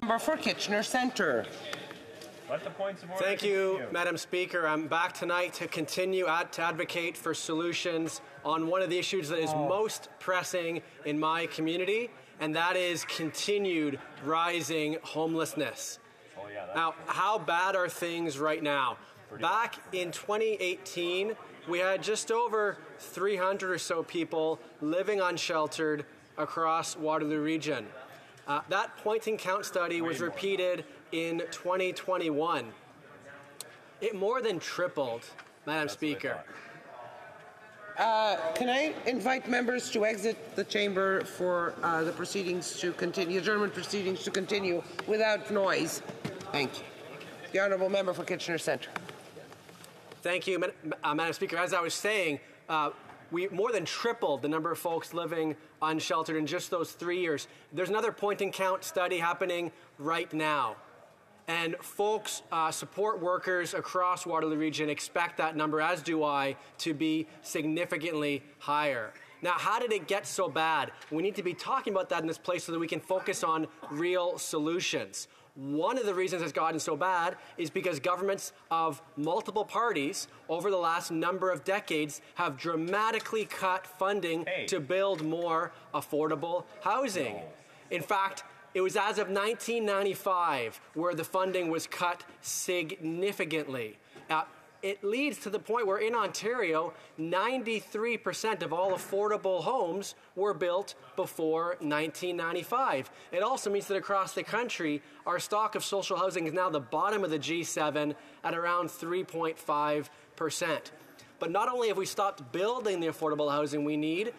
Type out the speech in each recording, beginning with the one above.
Member for Kitchener Centre. Let the points of order Thank continue. you, Madam Speaker. I'm back tonight to continue to advocate for solutions on one of the issues that is most pressing in my community, and that is continued rising homelessness. Now, how bad are things right now? Back in 2018, we had just over 300 or so people living unsheltered across Waterloo Region. That point and count study was repeated in 2021. It more than tripled, Madam Speaker. Can I invite members to exit the chamber for the proceedings to continue, adjournment proceedings to continue without noise? Thank you. The Honourable Member for Kitchener Centre. Thank you, Madam Speaker. As I was saying, we more than tripled the number of folks living unsheltered in just those 3 years. There's another point and count study happening right now. And folks, support workers across Waterloo Region expect that number, as do I, to be significantly higher. Now, how did it get so bad? We need to be talking about that in this place so that we can focus on real solutions. One of the reasons it's gotten so bad is because governments of multiple parties over the last number of decades have dramatically cut funding to build more affordable housing. In fact, it was as of 1995 where the funding was cut significantly. It leads to the point where in Ontario, 93% of all affordable homes were built before 1995. It also means that across the country, our stock of social housing is now the bottom of the G7 at around 3.5%. But not only have we stopped building the affordable housing we need,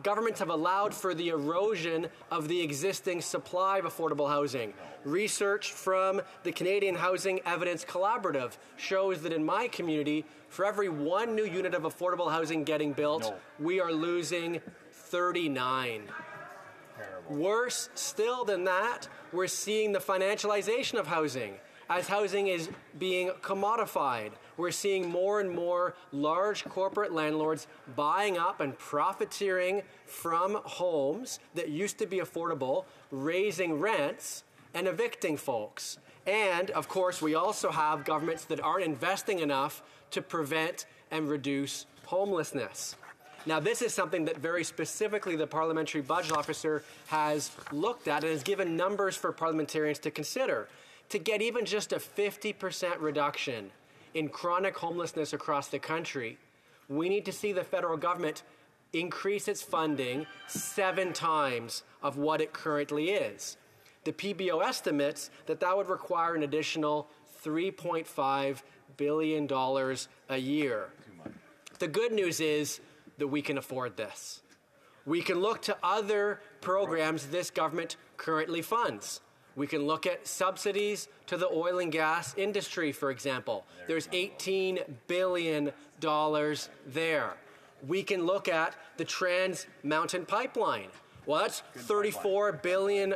governments have allowed for the erosion of the existing supply of affordable housing. Research from the Canadian Housing Evidence Collaborative shows that in my community, for every one new unit of affordable housing getting built, we are losing 39. Worse still than that, we're seeing the financialization of housing. As housing is being commodified, we're seeing more and more large corporate landlords buying up and profiteering from homes that used to be affordable, raising rents and evicting folks. And, of course, we also have governments that aren't investing enough to prevent and reduce homelessness. Now, this is something that very specifically the Parliamentary Budget Officer has looked at and has given numbers for parliamentarians to consider. To get even just a 50% reduction in chronic homelessness across the country, we need to see the federal government increase its funding 7 times of what it currently is. The PBO estimates that that would require an additional $3.5 billion a year. The good news is that we can afford this. We can look to other programs this government currently funds. We can look at subsidies to the oil and gas industry, for example. There's $18 billion there. We can look at the Trans Mountain Pipeline. Well, that's $34 billion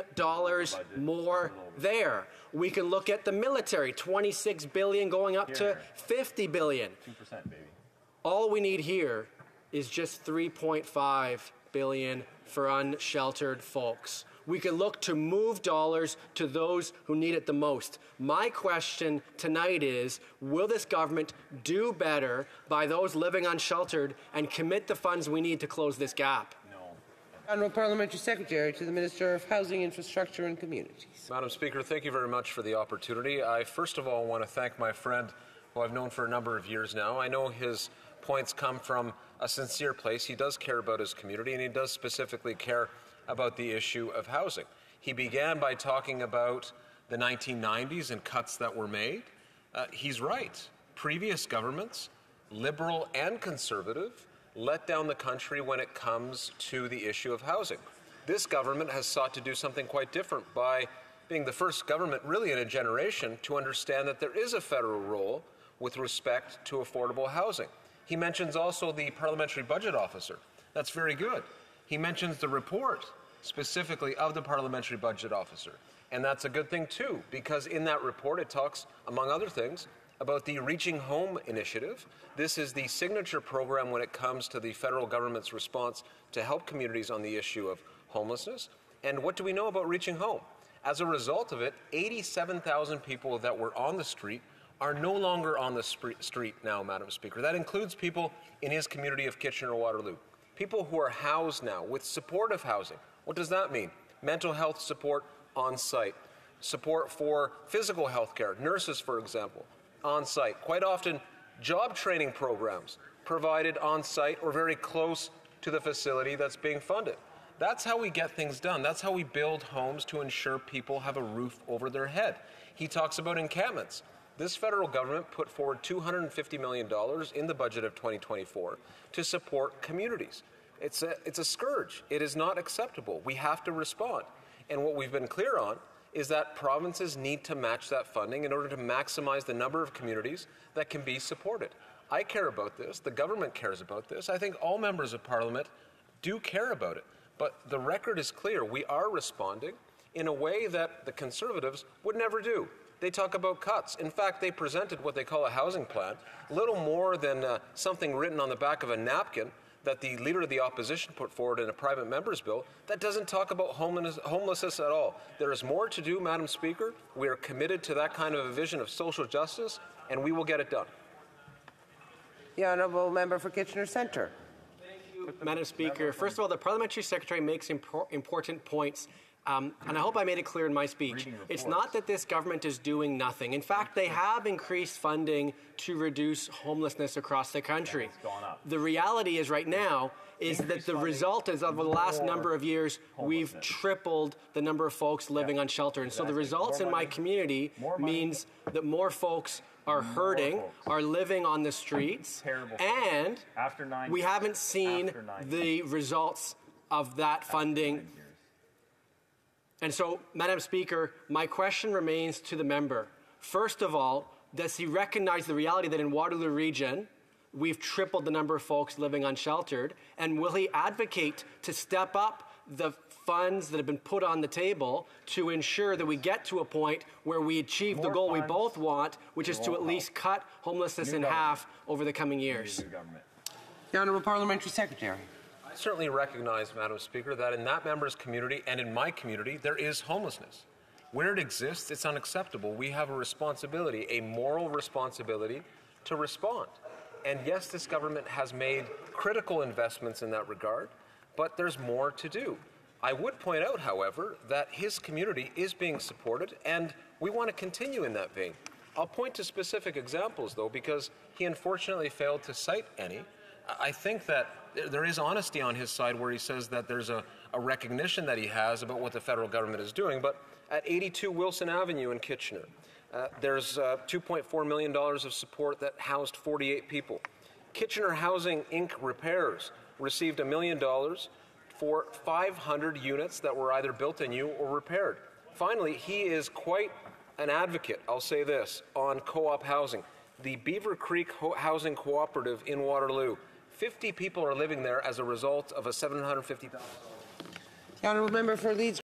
more there. We can look at the military, $26 billion going up to $50 billion. 2%, baby. All we need here is just $3.5 billion for unsheltered folks. We can look to move dollars to those who need it the most. My question tonight is, will this government do better by those living unsheltered and commit the funds we need to close this gap? No. Honourable Parliamentary Secretary to the Minister of Housing, Infrastructure and Communities. Madam Speaker, thank you very much for the opportunity. I first of all want to thank my friend, who I've known for a number of years now. I know his points come from a sincere place. He does care about his community, and he does specifically care about the issue of housing. He began by talking about the 1990s and cuts that were made. He's right. Previous governments, Liberal and Conservative, let down the country when it comes to the issue of housing. This government has sought to do something quite different by being the first government really in a generation to understand that there is a federal role with respect to affordable housing. He mentions also the Parliamentary Budget Officer. That's very good. He mentions the report specifically of the Parliamentary Budget Officer. And that's a good thing too, because in that report it talks, among other things, about the Reaching Home initiative. This is the signature program when it comes to the federal government's response to help communities on the issue of homelessness. And what do we know about Reaching Home? As a result of it, 87,000 people that were on the street are no longer on the street now, Madam Speaker. That includes people in his community of Kitchener-Waterloo. People who are housed now with supportive housing. What does that mean? Mental health support on site. Support for physical health care, nurses, for example, on site. Quite often, job training programs provided on site or very close to the facility that's being funded. That's how we get things done. That's how we build homes to ensure people have a roof over their head. He talks about encampments. This federal government put forward $250 million in the budget of 2024 to support communities. It's a scourge. It is not acceptable. We have to respond. And what we've been clear on is that provinces need to match that funding in order to maximize the number of communities that can be supported. I care about this. The government cares about this. I think all members of Parliament do care about it. But the record is clear. We are responding in a way that the Conservatives would never do. They talk about cuts. In fact, they presented what they call a housing plan, little more than something written on the back of a napkin that the Leader of the Opposition put forward in a private member's bill that doesn't talk about homelessness at all. There is more to do, Madam Speaker. We are committed to that kind of a vision of social justice, and we will get it done. The honourable member for Kitchener Centre. Madam Speaker, first of all, the Parliamentary Secretary makes important points, and I hope I made it clear in my speech. It's not that this government is doing nothing. In fact, they have increased funding to reduce homelessness across the country. The reality is right now is that the result is over the last number of years, we've tripled the number of folks living on shelter. And so the results in my community means that more folks are hurting, are living on the streets, and we haven't seen the results of that funding. And so, Madam Speaker, my question remains to the member. First of all, does he recognize the reality that in Waterloo Region, we've tripled the number of folks living unsheltered, and will he advocate to step up the funds that have been put on the table to ensure that we get to a point where we achieve the goal we both want, which is to at least cut homelessness in half over the coming years? The Honourable Parliamentary Secretary. I certainly recognize, Madam Speaker, that in that member's community and in my community, there is homelessness. Where it exists, it's unacceptable. We have a responsibility, a moral responsibility, to respond. And yes, this government has made critical investments in that regard, but there's more to do. I would point out, however, that his community is being supported, and we want to continue in that vein. I'll point to specific examples, though, because he unfortunately failed to cite any. I think that there is honesty on his side where he says that there's a recognition that he has about what the federal government is doing, but at 82 Wilson Avenue in Kitchener, there's $2.4 million of support that housed 48 people. Kitchener Housing Inc. Repairs received $1 million for 500 units that were either built anew or repaired. Finally, he is quite an advocate, I'll say this, on co-op housing. The Beaver Creek Housing Cooperative in Waterloo, 50 people are living there as a result of a $750,000. The honourable member for Leeds